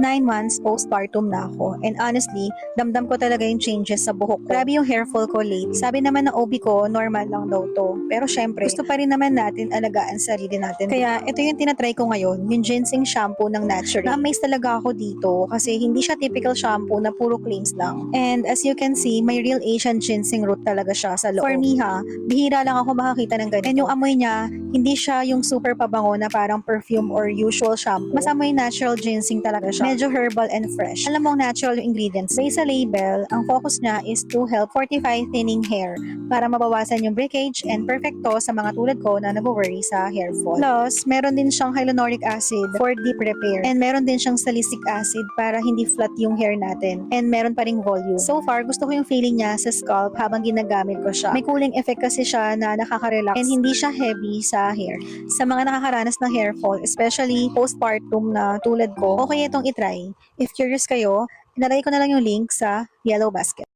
9 months postpartum na ako. And honestly, damdam ko talaga yung changes sa buhok ko. Grabe yung hair fall ko late. Sabi naman ng OB ko, normal lang daw to. Pero syempre, gusto pa rin naman natin alagaan sarili natin. Kaya ito yung tinatry ko ngayon, yung ginseng shampoo ng Naturally. Na-amaze talaga ako dito kasi hindi siya typical shampoo na puro claims lang. And as you can see, may real Asian ginseng root talaga siya sa loob. For me ha, bihira lang ako makakita ng ganito. And yung amoy niya, hindi siya yung super pabango na parang perfume or usual shampoo. Mas amoy natural ginseng talaga siya. Medyo herbal and fresh. Alam mo natural yung ingredients. Based sa label, ang focus niya is to help fortify thinning hair para mabawasan yung breakage and perfecto sa mga tulad ko na nag-worry sa hair fall. Plus, meron din siyang hyaluronic acid for deep repair. And meron din siyang salicylic acid para hindi flat yung hair natin. And meron pa ring volume. So far, gusto ko yung feeling niya sa scalp habang ginagamit ko siya. May cooling effect kasi siya na nakaka-relax and hindi siya heavy sa hair. Sa mga nakakaranas ng hair fall, especially postpartum na tulad ko, okay itong itry. If curious kayo, inalagay ko na lang yung link sa yellow basket.